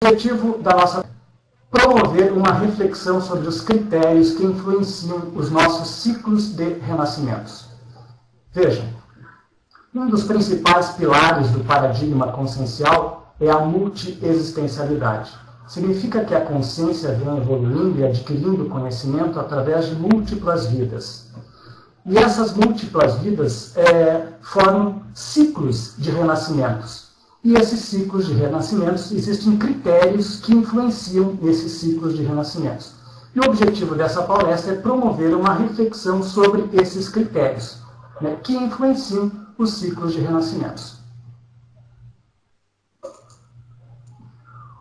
objetivo da nossa promover uma reflexão sobre os critérios que influenciam os nossos ciclos de renascimentos. Vejam, um dos principais pilares do paradigma consciencial é a multiexistencialidade. Significa que a consciência vem evoluindo e adquirindo conhecimento através de múltiplas vidas. E essas múltiplas vidas formam ciclos de renascimentos. E esses ciclos de renascimentos, existem critérios que influenciam esses ciclos de renascimentos. E o objetivo dessa palestra é promover uma reflexão sobre esses critérios, né, que influenciam os ciclos de renascimentos.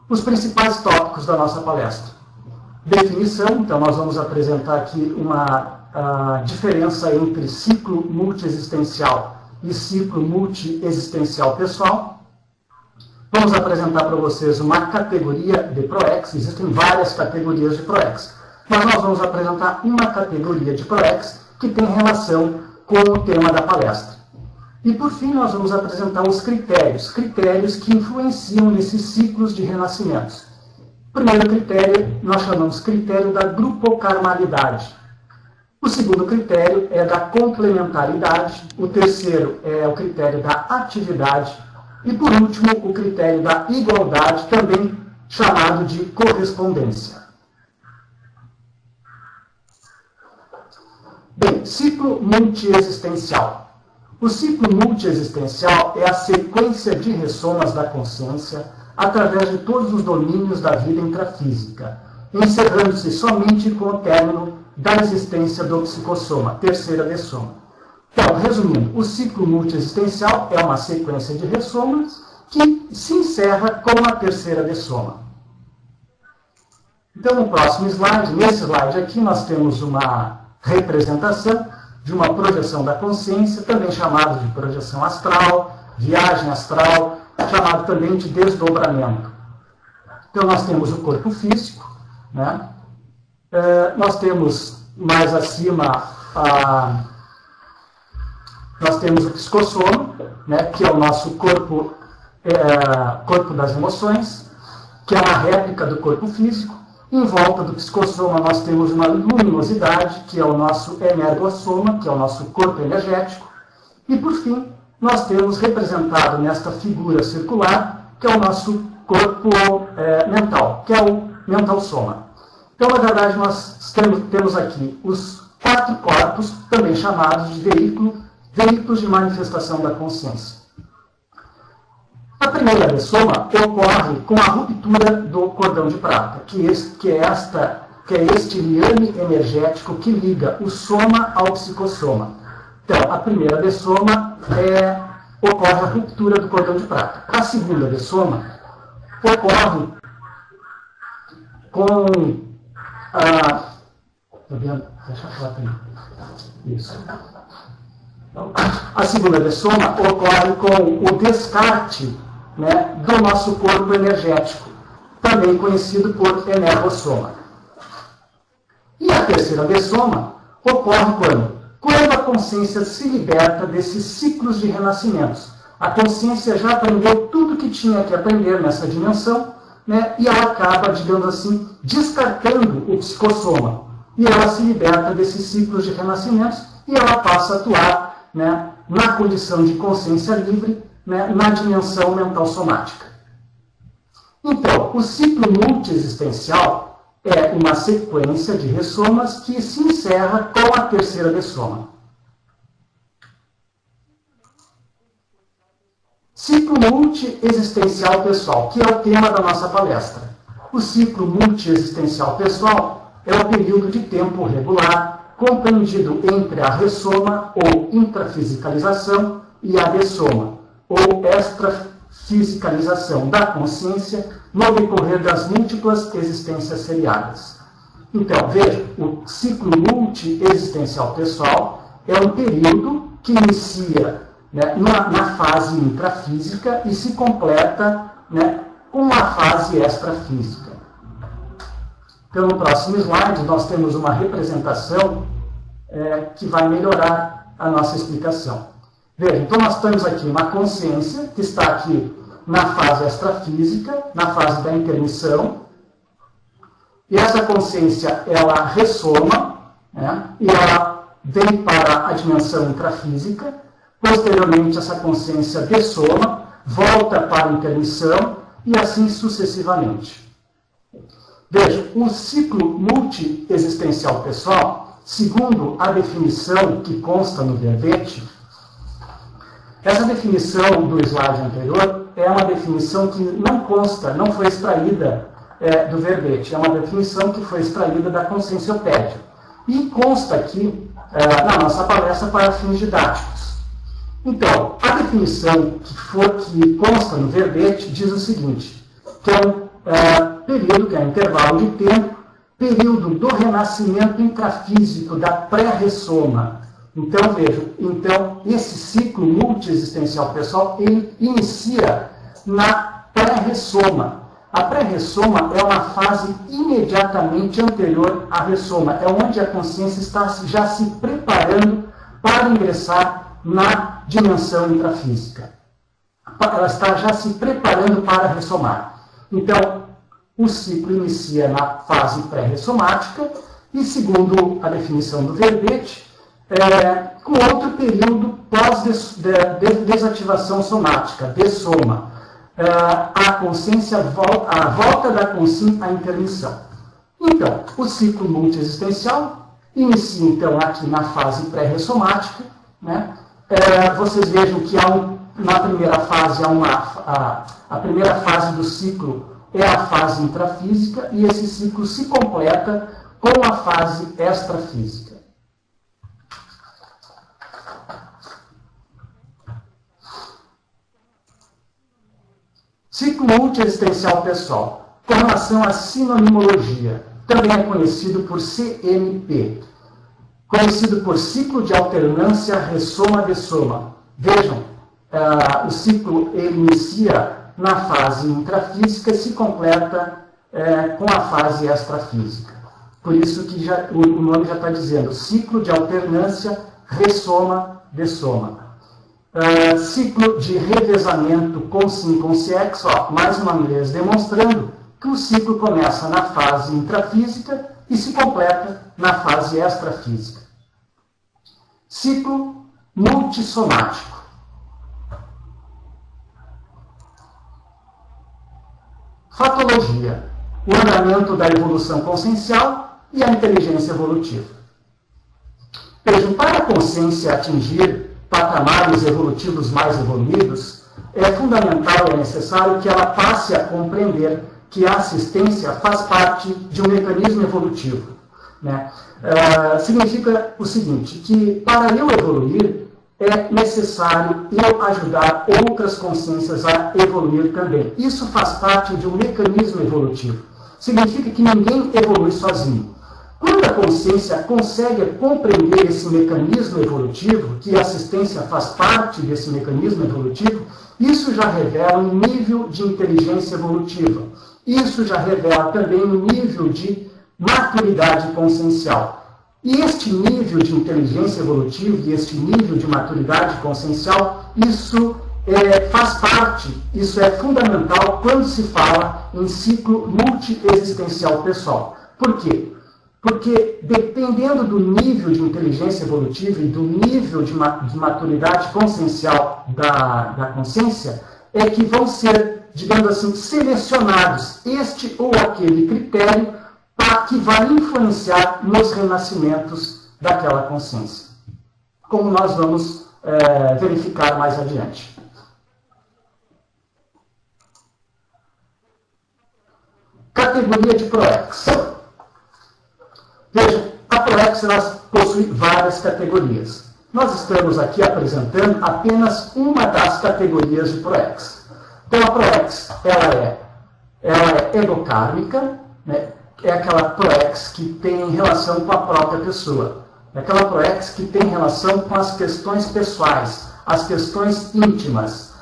Os principais tópicos da nossa palestra. Definição, então nós vamos apresentar aqui uma diferença entre ciclo multiexistencial e ciclo multiexistencial pessoal. Vamos apresentar para vocês uma categoria de ProEx. Existem várias categorias de ProEx, mas nós vamos apresentar uma categoria de ProEx que tem relação com o tema da palestra. E, por fim, nós vamos apresentar os critérios que influenciam nesses ciclos de renascimentos. O primeiro critério, nós chamamos critério da grupocarmalidade. O segundo critério é da complementaridade. O terceiro é o critério da atividade. E, por último, o critério da igualdade, também chamado de correspondência. Bem, ciclo multiexistencial. O ciclo multiexistencial é a sequência de ressomas da consciência através de todos os domínios da vida intrafísica, encerrando-se somente com o término da existência do psicossoma, terceira dessoma. Então, resumindo, o ciclo multiexistencial é uma sequência de ressomas que se encerra com a terceira dessoma. Então, no próximo slide, nesse slide aqui, nós temos uma representação de uma projeção da consciência, também chamada de projeção astral, viagem astral, chamado também de desdobramento. Então, nós temos o corpo físico, né? Nós temos mais acima nós temos o psicossoma, né, que é o nosso corpo, corpo das emoções, que é uma réplica do corpo físico. Em volta do psicossoma nós temos uma luminosidade, que é o nosso energossoma, que é o nosso corpo energético. E, por fim, nós temos representado nesta figura circular, que é o nosso corpo mental, que é o mental-soma. Então, na verdade, nós temos aqui os 4 corpos, também chamados de veículos de manifestação da consciência. A primeira dessoma ocorre com a ruptura do cordão de prata, que é este liame energético que liga o soma ao psicossoma. Então, a primeira dessoma ocorre a ruptura do cordão de prata. A segunda dessoma ocorre com a... Está vendo? Deixa a foto aí. Isso. A segunda dessoma ocorre com o descarte, né, do nosso corpo energético, também conhecido por energossoma. E a terceira dessoma ocorre quando a consciência se liberta desses ciclos de renascimentos. A consciência já aprendeu tudo que tinha que aprender nessa dimensão, né, e ela acaba, digamos assim, descartando o psicossoma. E ela se liberta desses ciclos de renascimentos e ela passa a atuar, né, na condição de consciência livre, né, na dimensão mental somática. Então, o ciclo multiexistencial é uma sequência de ressomas que se encerra com a terceira dessoma. Ciclo multiexistencial pessoal, que é o tema da nossa palestra. O ciclo multiexistencial pessoal é o período de tempo regular compreendido entre a ressoma ou intrafisicalização e a dessoma, ou extrafisicalização da consciência no decorrer das múltiplas existências seriadas. Então, veja, o ciclo multiexistencial pessoal é um período que inicia, né, na fase intrafísica e se completa, né, com a fase extrafísica. Então, no próximo slide, nós temos uma representação que vai melhorar a nossa explicação. Veja, então nós temos aqui uma consciência que está aqui na fase extrafísica, na fase da intermissão, e essa consciência, ela ressoma, né, e ela vem para a dimensão intrafísica. Posteriormente, essa consciência dessoma, volta para a intermissão e assim sucessivamente. Veja, o ciclo multiexistencial pessoal, segundo a definição que consta no verbete, essa definição do slide anterior é uma definição que não consta, não foi extraída do verbete, é uma definição que foi extraída da conscienciopédia. E consta aqui na nossa palestra para fins didáticos. Então, a definição que consta no verbete diz o seguinte, que é um período, que é um intervalo de tempo, período do renascimento intrafísico, da pré-ressoma. Então, vejam, esse ciclo multiexistencial pessoal, ele inicia na pré-ressoma. A pré-ressoma é uma fase imediatamente anterior à ressoma, é onde a consciência está já se preparando para ingressar na dimensão intrafísica. Ela está já se preparando para ressomar. Então, o ciclo inicia na fase pré-ressomática e, segundo a definição do verbete, com outro período pós-desativação somática, dessoma. A consciência a volta da consciência à intermissão. Então, o ciclo multiexistencial inicia, então, aqui na fase pré-ressomática, né? Vocês vejam que na primeira fase, a primeira fase do ciclo é a fase intrafísica e esse ciclo se completa com a fase extrafísica. Ciclo multiexistencial pessoal. Com relação à sinonimologia, também é conhecido por CMP, conhecido por ciclo de alternância ressoma-dessoma. Vejam, o ciclo ele inicia na fase intrafísica e se completa com a fase extrafísica. Por isso que o nome já está dizendo, ciclo de alternância ressoma-dessoma. Ciclo de revezamento com sim, com sex, mais uma vez demonstrando que o ciclo começa na fase intrafísica e se completa na fase extrafísica. Ciclo multissomático. Fatologia, o andamento da evolução consciencial e a inteligência evolutiva. Vejam, para a consciência atingir patamares evolutivos mais evoluídos, é fundamental e necessário que ela passe a compreender que a assistência faz parte de um mecanismo evolutivo. Né? Significa o seguinte, que para eu evoluir, é necessário eu ajudar outras consciências a evoluir também. Isso faz parte de um mecanismo evolutivo. Significa que ninguém evolui sozinho. Quando a consciência consegue compreender esse mecanismo evolutivo, que a assistência faz parte desse mecanismo evolutivo, isso já revela um nível de inteligência evolutiva. Isso já revela também um nível de maturidade consciencial. E este nível de inteligência evolutiva e este nível de maturidade consciencial, isso faz parte, isso é fundamental quando se fala em ciclo multiexistencial pessoal. Por quê? Porque dependendo do nível de inteligência evolutiva e do nível de maturidade consciencial da consciência, é que vão ser, digamos assim, selecionados este ou aquele critério que vai influenciar nos renascimentos daquela consciência. Como nós vamos verificar mais adiante. Categoria de ProEx. Veja, a ProEx possui várias categorias. Nós estamos aqui apresentando apenas uma das categorias de ProEx. Então, a ProEx, ela é egokármica, né? É aquela ProEx que tem relação com a própria pessoa. É aquela ProEx que tem relação com as questões pessoais, as questões íntimas.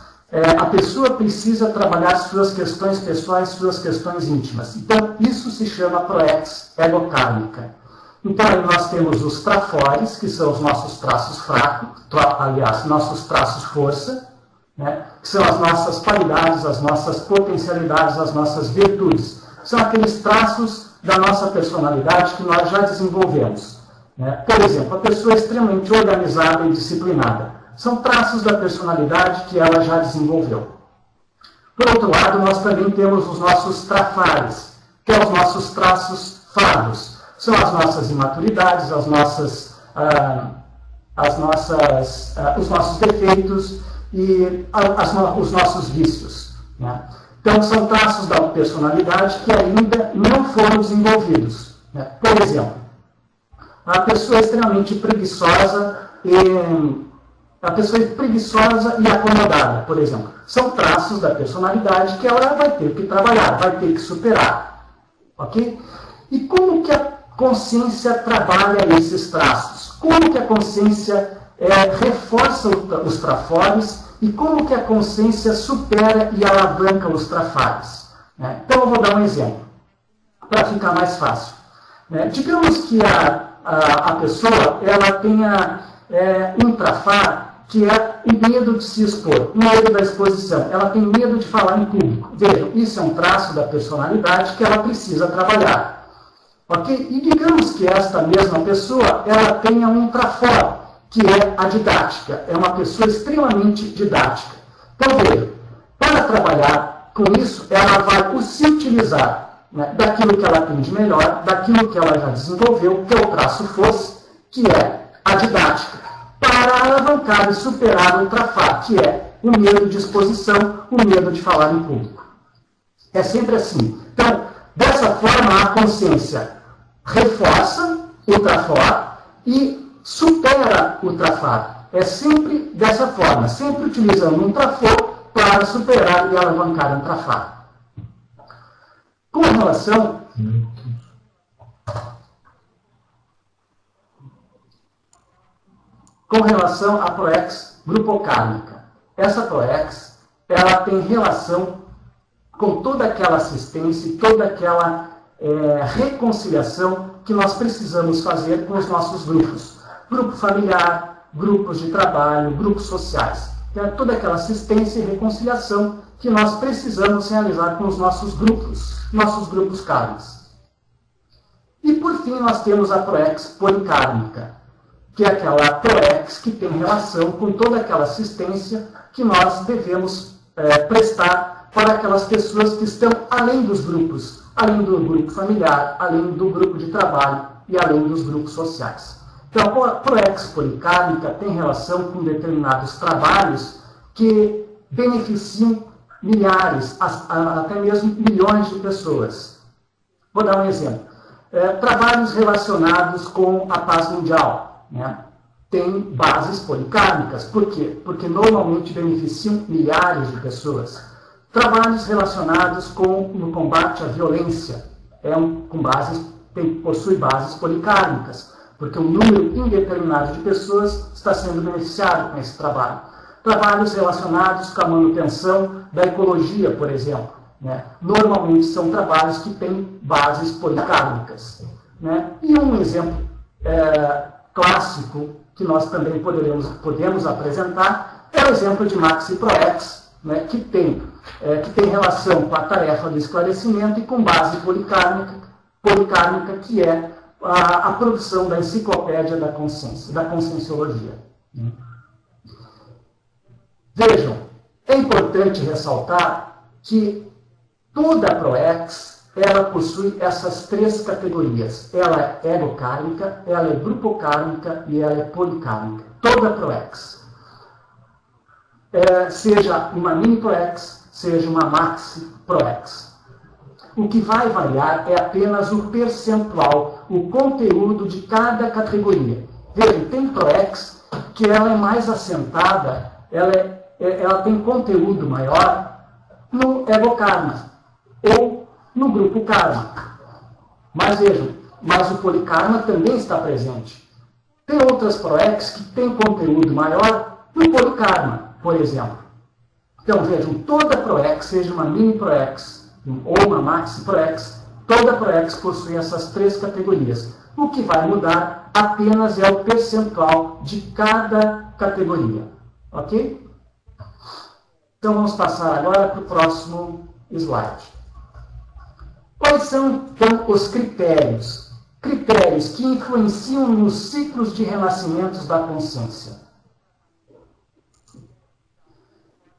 A pessoa precisa trabalhar suas questões pessoais, suas questões íntimas. Então, isso se chama ProEx egokármica. Então, aí nós temos os trafores, que são os nossos traços fracos, aliás, nossos traços força, né? Que são as nossas qualidades, as nossas potencialidades, as nossas virtudes. São aqueles traços da nossa personalidade que nós já desenvolvemos, né? Por exemplo, a pessoa é extremamente organizada e disciplinada. São traços da personalidade que ela já desenvolveu. Por outro lado, nós também temos os nossos trafares, que são os nossos traços fardos. São as nossas imaturidades, os nossos defeitos e os nossos vícios, né? Então, são traços da personalidade que ainda não foram desenvolvidos, né? Por exemplo, a pessoa é extremamente preguiçosa e acomodada, por exemplo. São traços da personalidade que ela vai ter que trabalhar, vai ter que superar. Ok? E como que a consciência trabalha esses traços? Como que a consciência reforça os trafores e como que a consciência supera e alavanca os trafares? Né? Então, eu vou dar um exemplo, para ficar mais fácil. Né? Digamos que a pessoa ela tenha um trafar que é o medo de se expor, o medo da exposição. Ela tem medo de falar em público. Vejam, isso é um traço da personalidade que ela precisa trabalhar. Ok? E digamos que esta mesma pessoa, ela tenha um trafor, que é a didática. É uma pessoa extremamente didática. Então, veja, para trabalhar com isso, ela vai se utilizar, né, daquilo que ela tem de melhor, daquilo que ela já desenvolveu, que é o traço fosse, que é a didática, para alavancar e superar o trafar, que é o medo de exposição, o medo de falar em público. É sempre assim. Então, dessa forma, a consciência reforça o trafar e supera o trafar. É sempre dessa forma, sempre utilizando um trafor para superar e alavancar um trafar. Com relação à proex grupocármica. Essa proex, ela tem relação com toda aquela assistência e toda aquela reconciliação que nós precisamos fazer com os nossos grupos. Grupo familiar, grupos de trabalho, grupos sociais. Toda aquela assistência e reconciliação que nós precisamos realizar com os nossos grupos kármicos. E por fim nós temos a proex policármica, que é aquela proex que tem relação com toda aquela assistência que nós devemos prestar para aquelas pessoas que estão além dos grupos, além do grupo familiar, além do grupo de trabalho e além dos grupos sociais. Então, a proex policármica tem relação com determinados trabalhos que beneficiam milhares, até mesmo milhões de pessoas. Vou dar um exemplo. Trabalhos relacionados com a paz mundial, né? Tem bases policármicas. Por quê? Porque normalmente beneficiam milhares de pessoas. Trabalhos relacionados com o combate à violência possui bases policármicas, porque um número indeterminado de pessoas está sendo beneficiado com esse trabalho. Trabalhos relacionados com a manutenção da ecologia, por exemplo, né? Normalmente são trabalhos que têm bases policármicas, né? E um exemplo clássico que nós também podemos apresentar é o exemplo de Maxi Proex, né? que tem relação com a tarefa do esclarecimento e com base policármica, que é a produção da enciclopédia da consciência, da conscienciologia. Vejam, é importante ressaltar que toda a proex, ela possui essas três categorias. Ela é egocármica, ela é grupocármica e ela é policármica. Toda a proex. Seja uma mini proex, seja uma maxi proex. O que vai variar é apenas o percentual, o conteúdo de cada categoria. Vejam, tem proex que ela é mais assentada, ela tem conteúdo maior no egokarma ou no grupo karma. Mas vejam, o polikarma também está presente. Tem outras proex que têm conteúdo maior no polikarma, por exemplo. Então vejam, toda proex, seja uma mini proex ou uma maxi proex, toda proex possui essas três categorias. O que vai mudar apenas é o percentual de cada categoria. Ok? Então, vamos passar agora para o próximo slide. Quais são, então, os critérios? Critérios que influenciam nos ciclos de renascimentos da consciência.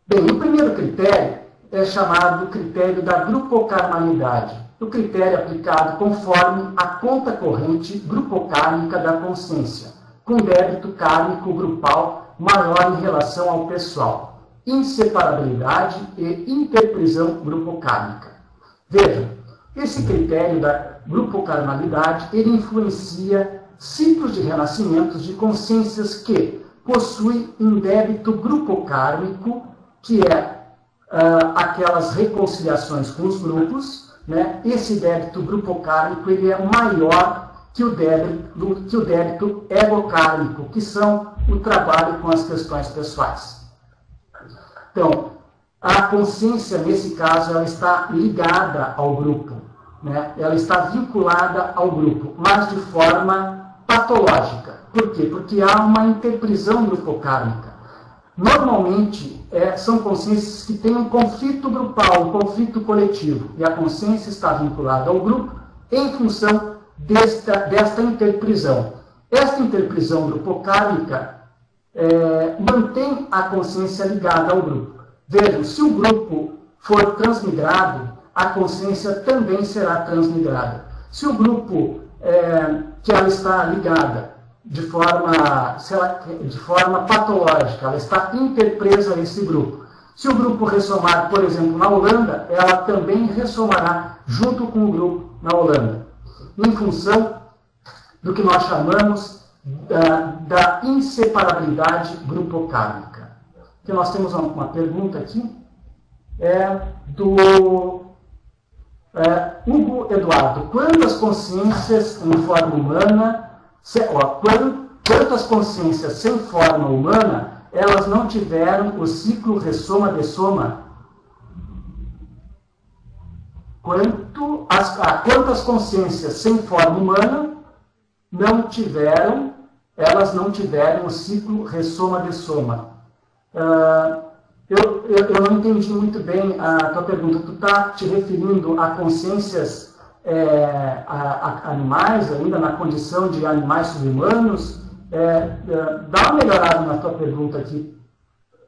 Bem, o primeiro critério é chamado critério da grupocarmalidade. O critério aplicado conforme a conta corrente grupocármica da consciência, com débito kármico grupal maior em relação ao pessoal, inseparabilidade e interprisão grupocármica. Veja, esse critério da grupocarmalidade, ele influencia ciclos de renascimentos de consciências que possuem um débito grupocármico, que é aquelas reconciliações com os grupos, né? Esse débito grupocármico ele é maior que o débito egocármico, que são o trabalho com as questões pessoais. Então, a consciência, nesse caso, ela está ligada ao grupo, né? Ela está vinculada ao grupo, mas de forma patológica. Por quê? Porque há uma interprisão grupocármica. Normalmente, são consciências que têm um conflito grupal, um conflito coletivo, e a consciência está vinculada ao grupo em função desta interprisão. Esta interprisão grupocármica mantém a consciência ligada ao grupo. Vejam, se o grupo for transmigrado, a consciência também será transmigrada. Se o grupo que ela está ligada de forma patológica, ela está interpresa a esse grupo. Se o grupo ressomar, por exemplo, na Holanda, ela também ressomará junto com o grupo na Holanda, em função do que nós chamamos da inseparabilidade grupocármica. Então, nós temos uma pergunta aqui, do Hugo Eduardo. Quantas consciências em forma humana, quantas consciências sem forma humana, elas não tiveram o ciclo ressoma-dessoma? Quantas consciências sem forma humana elas não tiveram o ciclo ressoma-dessoma? Eu não entendi muito bem a tua pergunta. Tu está te referindo a consciências animais, ainda na condição de animais subhumanos? Dá uma melhorada na tua pergunta aqui,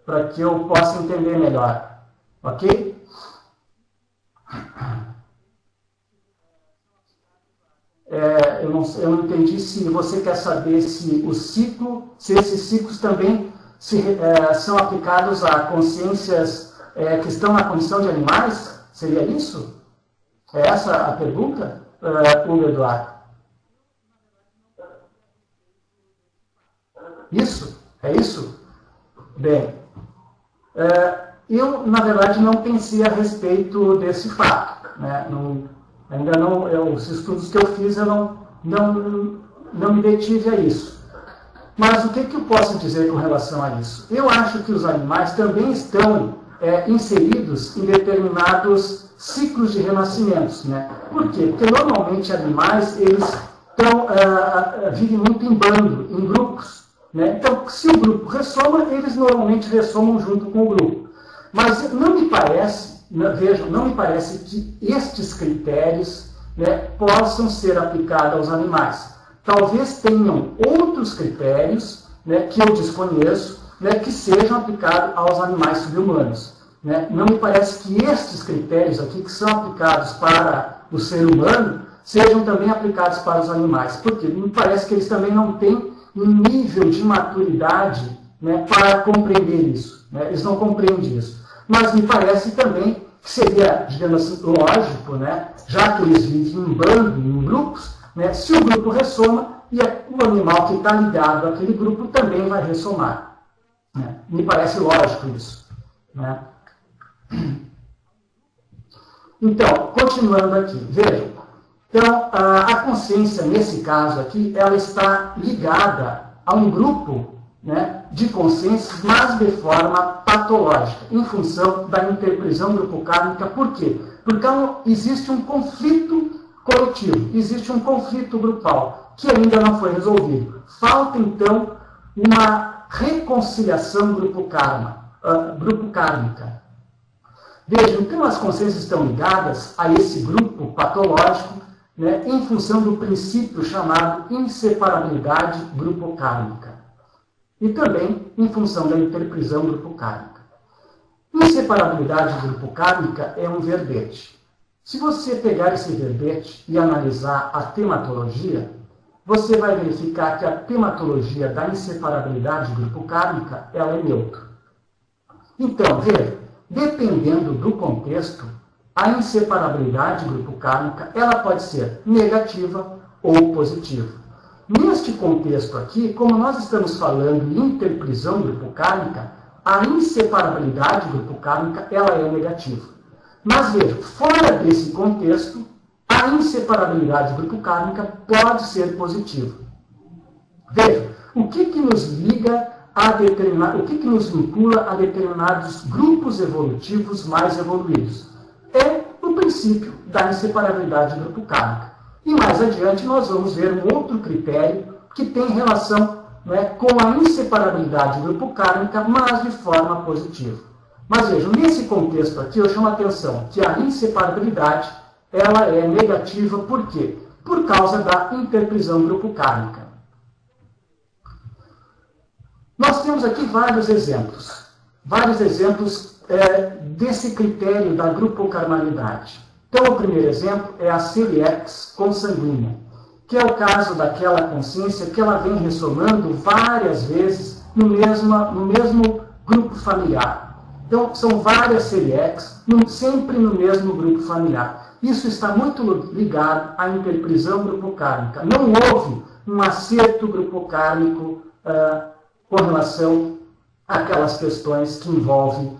para que eu possa entender melhor. Ok? Eu não entendi se você quer saber se esses ciclos também são aplicados a consciências que estão na condição de animais? Seria isso? É essa a pergunta, Hugo Eduardo? Isso? É isso? Bem, eu, na verdade, não pensei a respeito desse fato, né? Ainda não, os estudos que eu fiz, eu não me detive a isso. Mas o que eu posso dizer com relação a isso? Eu acho que os animais também estão inseridos em determinados ciclos de renascimentos, né? Por quê? Porque normalmente animais, eles vivem muito em bando, em grupos, né? Então, se o grupo ressoma, eles normalmente ressomam junto com o grupo. Mas não me parece, vejam, não me parece que estes critérios, né, possam ser aplicados aos animais. Talvez tenham outros critérios, né, que eu desconheço, né, que sejam aplicados aos animais subhumanos. Né? Não me parece que estes critérios aqui, que são aplicados para o ser humano, sejam também aplicados para os animais. Porque me parece que eles também não têm um nível de maturidade, né, para compreender isso. Né? Eles não compreendem isso. Mas me parece também que seria, digamos assim, lógico, né, já que eles vivem em bando, em grupos, né, se o grupo ressoma, e o animal que está ligado àquele grupo também vai ressomar. Né? Me parece lógico isso. Né? Então, continuando aqui, vejam. Então, a consciência, nesse caso aqui, ela está ligada a um grupo, né, de consciências, mas de forma patológica, em função da interprisão grupocármica. Por quê? Porque existe um conflito coletivo, existe um conflito grupal, que ainda não foi resolvido. Falta, então, uma reconciliação grupocármica. Vejam, então as consciências estão ligadas a esse grupo patológico, né, em função do princípio chamado inseparabilidade grupocármica. E também em função da interprisão grupocármica. Inseparabilidade grupocármica é um verbete. Se você pegar esse verbete e analisar a tematologia, você vai verificar que a tematologia da inseparabilidade grupocármica ela é neutra. Então, veja, dependendo do contexto, a inseparabilidade grupocármica ela pode ser negativa ou positiva. Neste contexto aqui, como nós estamos falando em interprisão grupocármica, a inseparabilidade grupocármica ela é negativa. Mas veja, fora desse contexto, a inseparabilidade grupocármica pode ser positiva. Veja, o que nos liga a o que nos vincula a determinados grupos evolutivos mais evoluídos? É o princípio da inseparabilidade grupocármica. E mais adiante nós vamos ver um outro critério que tem relação, né, com a inseparabilidade grupocármica, mas de forma positiva. Mas vejam, nesse contexto aqui eu chamo a atenção que a inseparabilidade ela é negativa, por quê? Por causa da interprisão grupocármica. Nós temos aqui vários exemplos desse critério da grupocarmalidade. Então, o primeiro exemplo é a celiax consanguínea, que é o caso daquela consciência que ela vem ressonando várias vezes no mesmo grupo familiar. Então, são várias celiacs, sempre no mesmo grupo familiar. Isso está muito ligado à interprisão grupocármica. Não houve um acerto grupocármico com relação àquelas questões que envolvem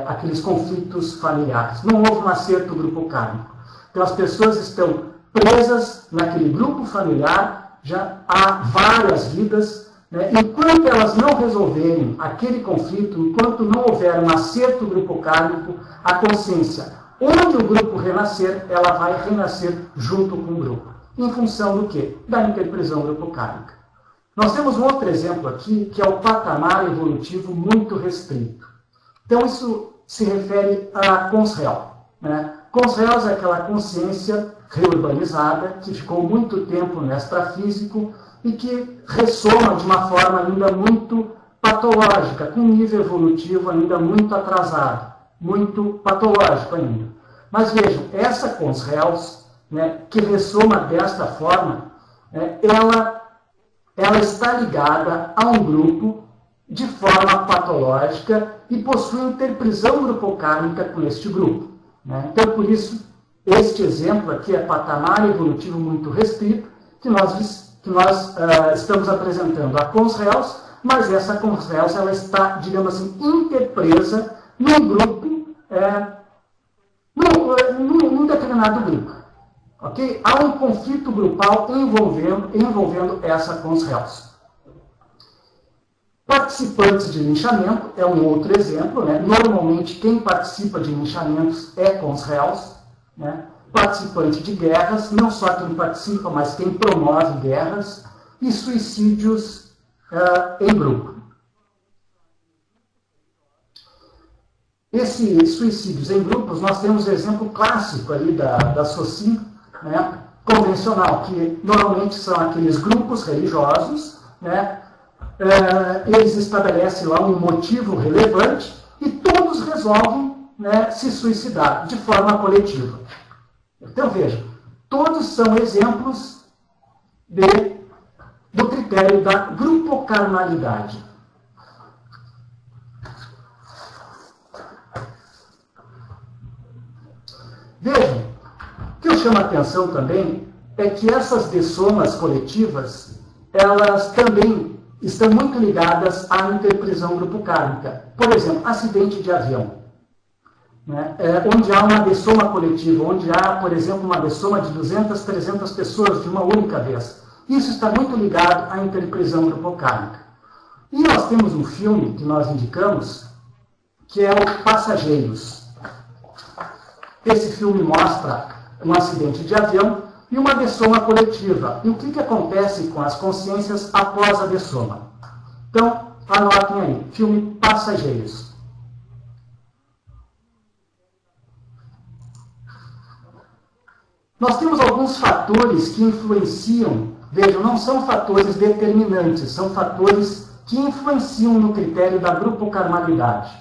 aqueles conflitos familiares. Não houve um acerto grupocármico. Então, as pessoas estão presas naquele grupo familiar já há várias vidas, né? Enquanto elas não resolverem aquele conflito, enquanto não houver um acerto grupocármico, a consciência, onde o grupo renascer, ela vai renascer junto com o grupo. Em função do quê? Da interprisão grupocármica. Nós temos um outro exemplo aqui, que é o patamar evolutivo muito restrito. Então, isso se refere a Consréel, né? Consréel é aquela consciência reurbanizada, que ficou muito tempo no extrafísico e que ressoma de uma forma ainda muito patológica, com um nível evolutivo ainda muito atrasado, muito patológico ainda. Mas vejam, essa Consréel, né, que ressoma desta forma, ela está ligada a um grupo de forma patológica e possui interprisão grupocármica com este grupo, né? Então, por isso, este exemplo aqui é patamar evolutivo muito restrito, que nós estamos apresentando a Consréel, mas essa Consréel ela está, digamos assim, interpresa num grupo, num determinado grupo. Okay? Há um conflito grupal envolvendo essa Consréel. Participantes de linchamento é um outro exemplo, né? Normalmente, quem participa de linchamentos é Consréel, né? Participante de guerras, não só quem participa, mas quem promove guerras, e suicídios em grupo. Esses suicídios em grupos, nós temos o exemplo clássico ali da SOCIM, né, convencional, que normalmente são aqueles grupos religiosos, né, eles estabelecem lá um motivo relevante e todos resolvem, né, se suicidar de forma coletiva. Então, veja, todos são exemplos do critério da grupocarmalidade. Vejam, o que eu chamo a atenção também é que essas dessomas coletivas, elas também estão muito ligadas à interprisão grupocármica. Por exemplo, acidente de avião, né? Onde há uma dessoma coletiva, onde há, por exemplo, uma dessoma de 200, 300 pessoas de uma única vez. Isso está muito ligado à interprisão grupocármica. E nós temos um filme que nós indicamos, que é o Passageiros. Esse filme mostra um acidente de avião e uma dessoma coletiva. E o que acontece com as consciências após a dessoma? Então, anotem aí, filme Passageiros. Nós temos alguns fatores que influenciam, vejam, não são fatores determinantes, são fatores que influenciam no critério da grupocarmalidade.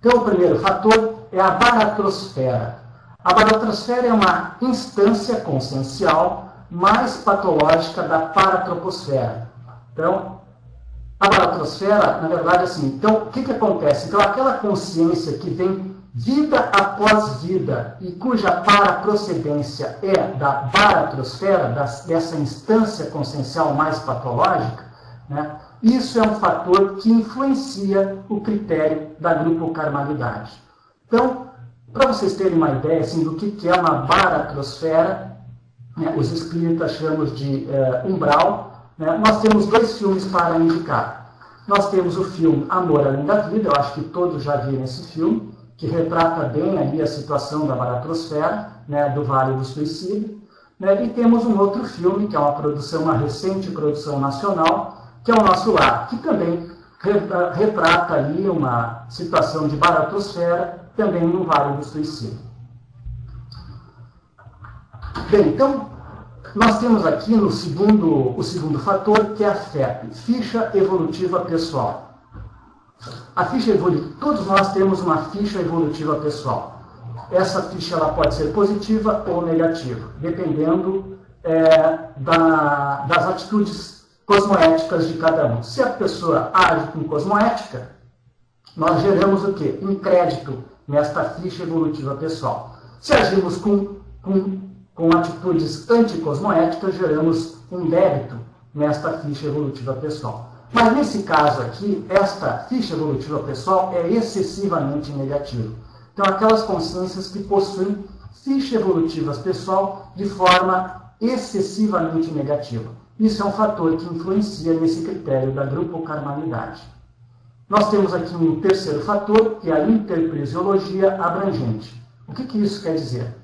Então, o primeiro fator é a baratrosfera. A baratrosfera é uma instância consciencial mais patológica da paratroposfera. Então, a baratrosfera, na verdade, assim, então, o que acontece? Então, aquela consciência que vem vida após vida e cuja paraprocedência é da baratrosfera, dessa instância consciencial mais patológica, né? Isso é um fator que influencia o critério da grupocarmalidade. Então, para vocês terem uma ideia assim, do que é uma baratrosfera, né, os espíritas chamam de umbral, né, nós temos dois filmes para indicar. Nós temos o filme Amor Além da Vida, eu acho que todos já viram esse filme, que retrata bem ali a situação da baratrosfera, né, do Vale do Suicídio. Né, e temos um outro filme, que é uma recente produção nacional, que é o Nosso Lar, que também retrata ali uma situação de baratrosfera, também no Vale do Suicídio. Bem, então, nós temos aqui o segundo fator, que é a FEP, Ficha Evolutiva Pessoal. A ficha evolutiva, todos nós temos uma ficha evolutiva pessoal. Essa ficha ela pode ser positiva ou negativa, dependendo das atitudes cosmoéticas de cada um. Se a pessoa age com cosmoética, nós geramos o quê? Um crédito nesta ficha evolutiva pessoal. Se agimos com atitudes anticosmoéticas, geramos um débito nesta ficha evolutiva pessoal. Mas nesse caso aqui, esta ficha evolutiva pessoal é excessivamente negativa. Então, aquelas consciências que possuem ficha evolutiva pessoal de forma excessivamente negativa. Isso é um fator que influencia nesse critério da grupocarmalidade. Nós temos aqui um terceiro fator, que é a interpresiologia abrangente. O que isso quer dizer?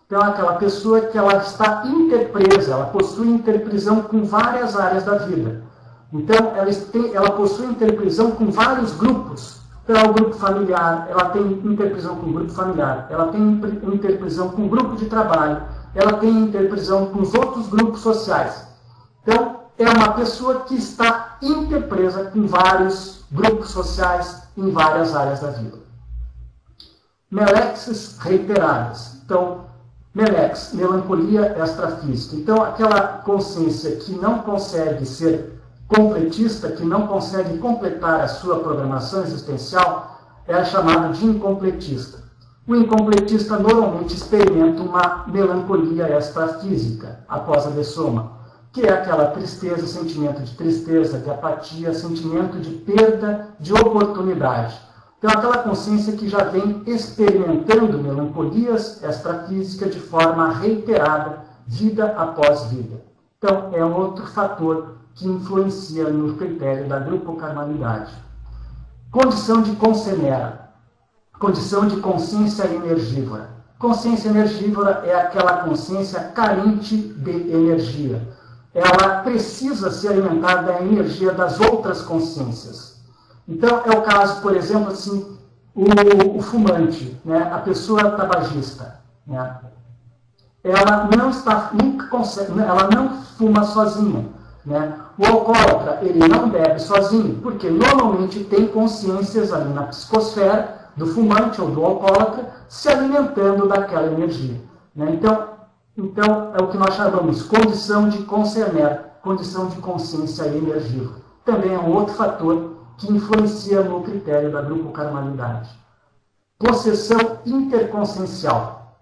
Então, é aquela pessoa que ela está interpresa, ela possui interprisão com várias áreas da vida. Então, ela possui interprisão com vários grupos. Então, o grupo familiar, ela tem interprisão com o grupo familiar, ela tem interprisão com o grupo de trabalho, ela tem interprisão com os outros grupos sociais. Então, é uma pessoa que está interpresa com vários grupos sociais em várias áreas da vida. Melexes reiteradas. Então, melex, melancolia extrafísica. Então, aquela consciência que não consegue ser completista, que não consegue completar a sua programação existencial, é chamado de incompletista. O incompletista normalmente experimenta uma melancolia extrafísica após a dessoma, que é aquela tristeza, sentimento de tristeza, de apatia, sentimento de perda de oportunidade. Então, aquela consciência que já vem experimentando melancolias extrafísicas de forma reiterada, vida após vida. Então, é um outro fator que influencia no critério da grupocarmalidade. Condição de consenera, condição de consciência energívora. Consciência energívora é aquela consciência carente de energia. Ela precisa se alimentar da energia das outras consciências. Então, é o caso, por exemplo, assim, o fumante, né? A pessoa tabagista, né? Ela não fuma sozinha, né? O alcoólatra, ele não bebe sozinho, porque normalmente tem consciências ali na psicosfera do fumante ou do alcoólatra se alimentando daquela energia, né? Então, é o que nós chamamos condição de concener, condição de consciência energívora. Também é um outro fator que influencia no critério da grupocarmalidade. Possessão interconsciencial.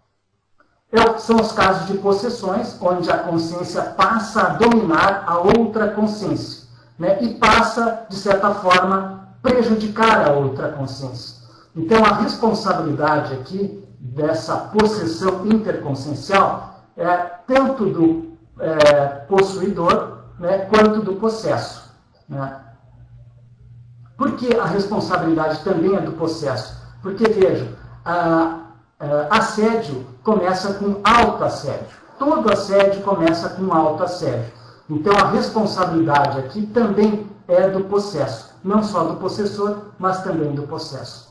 São os casos de possessões, onde a consciência passa a dominar a outra consciência, né? E passa, de certa forma, prejudicar a outra consciência. Então, a responsabilidade aqui dessa possessão interconsciencial é tanto do possuidor, né, quanto do possesso, né? Por que a responsabilidade também é do possesso? Porque, vejam, assédio começa com autoassédio. Todo assédio começa com autoassédio. Então, a responsabilidade aqui também é do possesso. Não só do possessor, mas também do possesso.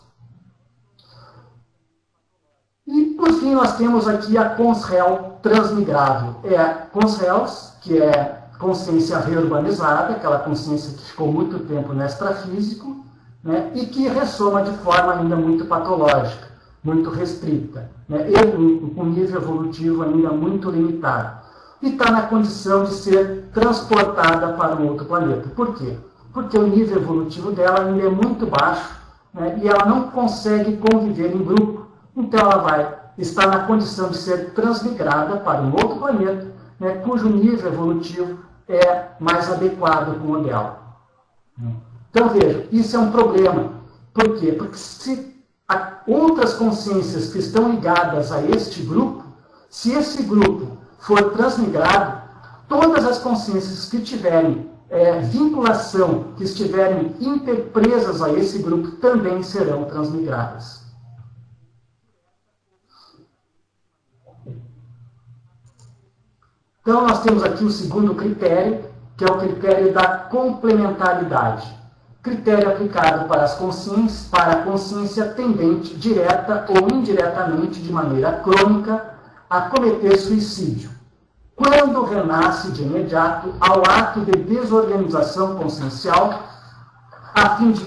E, por fim, nós temos aqui a consréu transmigrável é com os réus, que é consciência reurbanizada, aquela consciência que ficou muito tempo no extrafísico, né, e que ressoma de forma ainda muito patológica, muito restrita, né, e com nível evolutivo ainda muito limitado. E está na condição de ser transportada para um outro planeta. Por quê? Porque o nível evolutivo dela ainda é muito baixo, né, e ela não consegue conviver em grupo. Então ela vai estar na condição de ser transmigrada para um outro planeta, né, cujo nível evolutivo é mais adequado com o dela. Então veja, isso é um problema. Por quê? Porque se outras consciências que estão ligadas a este grupo, se esse grupo for transmigrado, todas as consciências que tiverem vinculação, que estiverem interpresas a esse grupo, também serão transmigradas. Então, nós temos aqui o segundo critério, que é o critério da complementaridade. Critério aplicado para a consciência tendente, direta ou indiretamente, de maneira crônica, a cometer suicídio, quando renasce de imediato ao ato de desorganização consciencial, a fim de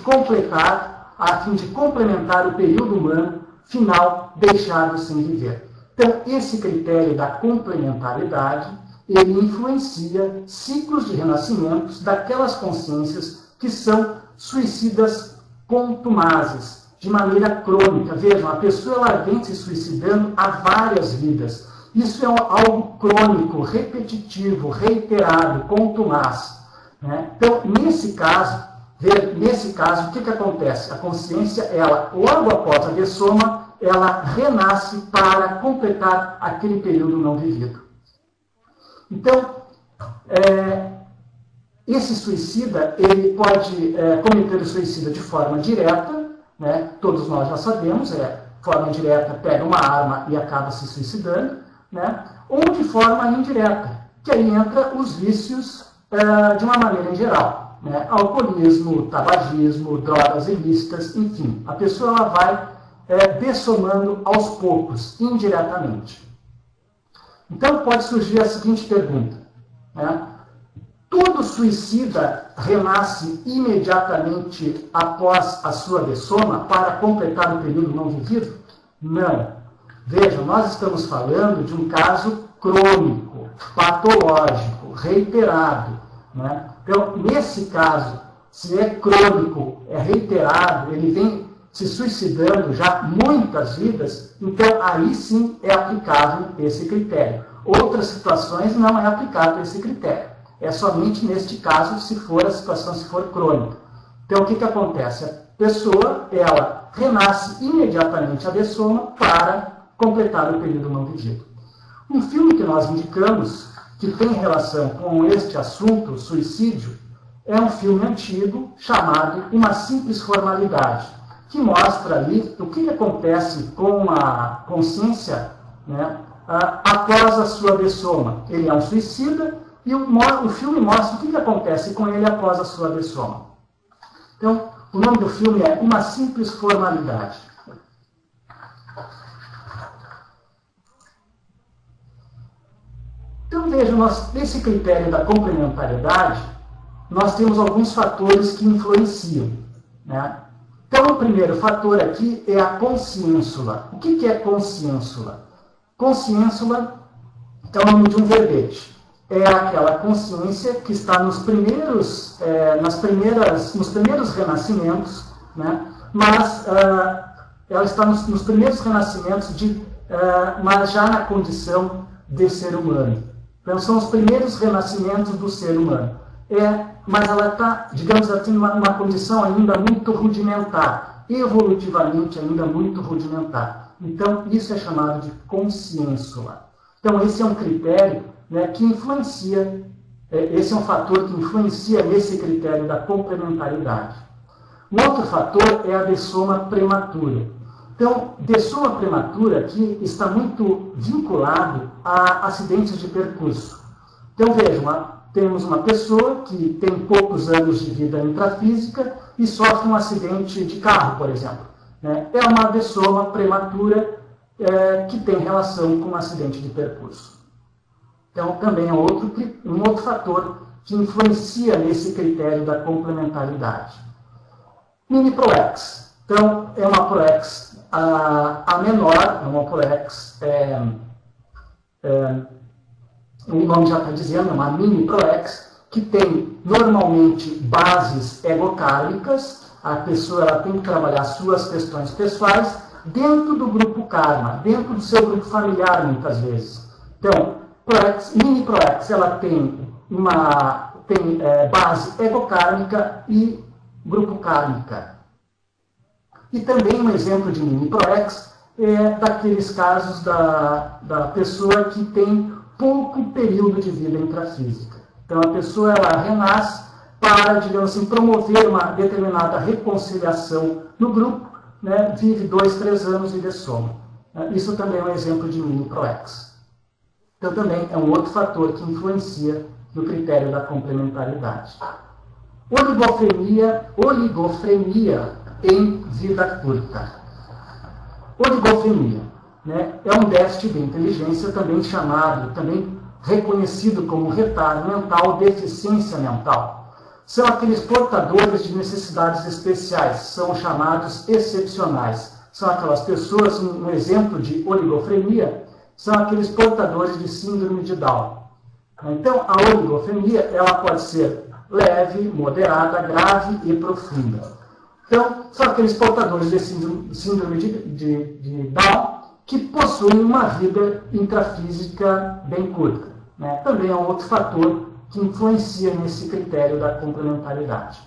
complementar o período humano final deixado sem viver. Então, esse critério da complementaridade, ele influencia ciclos de renascimentos daquelas consciências que são suicidas contumazes, de maneira crônica. Vejam, a pessoa ela vem se suicidando há várias vidas. Isso é algo crônico, repetitivo, reiterado, contumaz, né? Então, nesse caso, o que acontece? A consciência, ela, logo após a dessoma, ela renasce para completar aquele período não vivido. Então, esse suicida, ele pode cometer o suicídio de forma direta, né? Todos nós já sabemos, forma direta, pega uma arma e acaba se suicidando, né? Ou de forma indireta, que aí entra os vícios de uma maneira em geral, né? Alcoolismo, tabagismo, drogas ilícitas, enfim. A pessoa ela vai dessomando aos poucos, indiretamente. Então pode surgir a seguinte pergunta, né? Todo suicida renasce imediatamente após a sua dessoma para completar o período não vivido? Não. Vejam, nós estamos falando de um caso crônico, patológico, reiterado, né? Então, nesse caso, se é crônico, é reiterado, ele vem se suicidando já muitas vidas, então aí sim é aplicável esse critério. Outras situações não é aplicável esse critério. É somente neste caso se a situação for crônica. Então, o que acontece? A pessoa, ela renasce imediatamente a dessoma para completar o período não vivido. Um filme que nós indicamos, que tem relação com este assunto, suicídio, é um filme antigo chamado Uma Simples Formalidade, que mostra ali o que acontece com a consciência, né, após a sua dessoma. Ele é um suicida, e o filme mostra o que acontece com ele após a sua dessoma. Então, o nome do filme é Uma Simples Formalidade. Então, vejam, nesse critério da complementariedade, nós temos alguns fatores que influenciam, né? Então, o primeiro fator aqui é a consciênsula. O que é consciênsula? Consciênsula é o nome de um verbete. É aquela consciência que está nos primeiros renascimentos, né? Mas ela está nos primeiros renascimentos, mas já na condição de ser humano. Então, são os primeiros renascimentos do ser humano. Mas ela está, digamos assim, numa condição ainda muito rudimentar, evolutivamente ainda muito rudimentar. Então, isso é chamado de consciênsula. Então, esse é um critério, né, que influencia, esse é um fator que influencia nesse critério da complementaridade. Um outro fator é a dessoma prematura. Então, dessoma prematura aqui está muito vinculado a acidentes de percurso. Então, vejam, temos uma pessoa que tem poucos anos de vida intrafísica e sofre um acidente de carro, por exemplo, né? É uma dessoma prematura que tem relação com um acidente de percurso. Então, também é um outro fator que influencia nesse critério da complementaridade. Mini ProEx. Então, é uma ProEx a menor, é uma ProEx, o nome já está dizendo, é uma mini ProEx, que tem normalmente bases egocármicas. A pessoa ela tem que trabalhar suas questões pessoais dentro do grupo karma, dentro do seu grupo familiar, muitas vezes. Então, mini ProEx, ela tem base egocármica e grupo kármica. E também um exemplo de mini ProEx é daqueles casos da pessoa que tem pouco período de vida intrafísica. Então, a pessoa ela renasce para, digamos assim, promover uma determinada reconciliação no grupo, né? Vive 2, 3 anos e dessoma. Isso também é um exemplo de mini ProEx. Então, também é um outro fator que influencia no critério da complementaridade. Oligofrenia em vida curta. Oligofrenia, né, é um déficit de inteligência também chamado, também reconhecido como retardo mental, deficiência mental. São aqueles portadores de necessidades especiais, são chamados excepcionais. São aquelas pessoas, um exemplo de oligofrenia, são aqueles portadores de síndrome de Down. Então, a oligofrenia ela pode ser leve, moderada, grave e profunda. Então, são aqueles portadores de síndrome de Down que possuem uma vida intrafísica bem curta, né? Também é um outro fator que influencia nesse critério da complementaridade.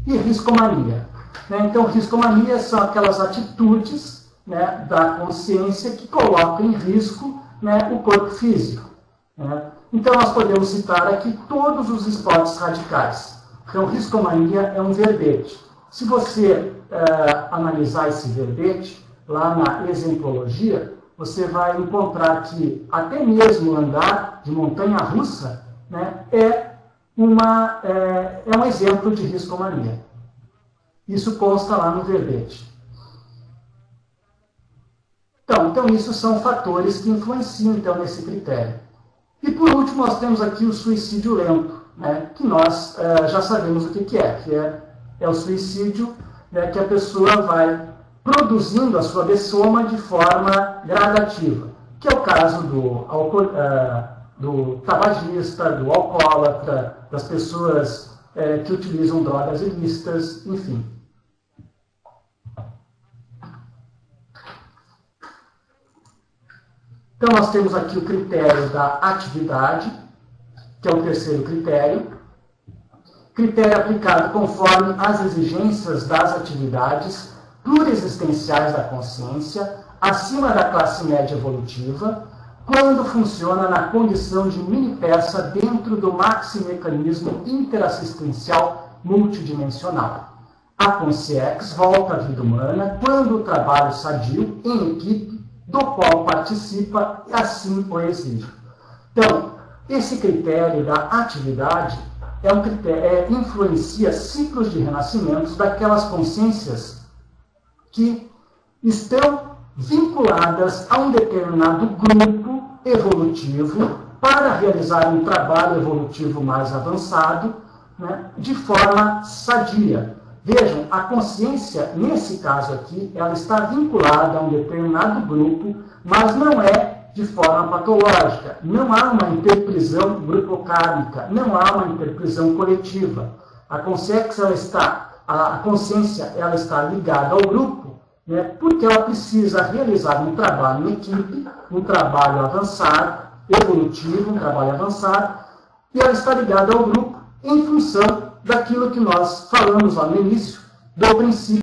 E riscomania. Né? Então, riscomania são aquelas atitudes, né, da consciência que colocam em risco, né, o corpo físico. Né? Então, nós podemos citar aqui todos os esportes radicais. Então, riscomania é um verbete. Se você analisar esse verbete, lá na exemplologia, você vai encontrar que até mesmo andar de montanha-russa, né, é um exemplo de riscomania. Isso consta lá no verbete. Então isso são fatores que influenciam então, nesse critério. E por último, nós temos aqui o suicídio lento, né, que nós já sabemos o que é o suicídio, né, que a pessoa vai produzindo a sua dessoma de forma gradativa, que é o caso do tabagista, do alcoólatra, das pessoas que utilizam drogas ilícitas, enfim. Então, nós temos aqui o critério da atividade, que é o terceiro critério. Critério aplicado conforme as exigências das atividades plurexistenciais da consciência, acima da classe média evolutiva, quando funciona na condição de mini-peça dentro do maximecanismo interassistencial multidimensional. A consciex volta à vida humana quando o trabalho sadio em equipe do qual participa e assim o exige. Então, esse critério da atividade é um critério, influencia ciclos de renascimentos daquelas consciências que estão vinculadas a um determinado grupo evolutivo para realizar um trabalho evolutivo mais avançado, né, de forma sadia. Vejam, a consciência, nesse caso aqui, ela está vinculada a um determinado grupo, mas não é de forma patológica. Não há uma interprisão grupocármica, não há uma interprisão coletiva. A consciência ela está ligada ao grupo, né, porque ela precisa realizar um trabalho em equipe, um trabalho avançado, evolutivo, um trabalho avançado, e ela está ligada ao grupo em função daquilo que nós falamos lá no início, do princípio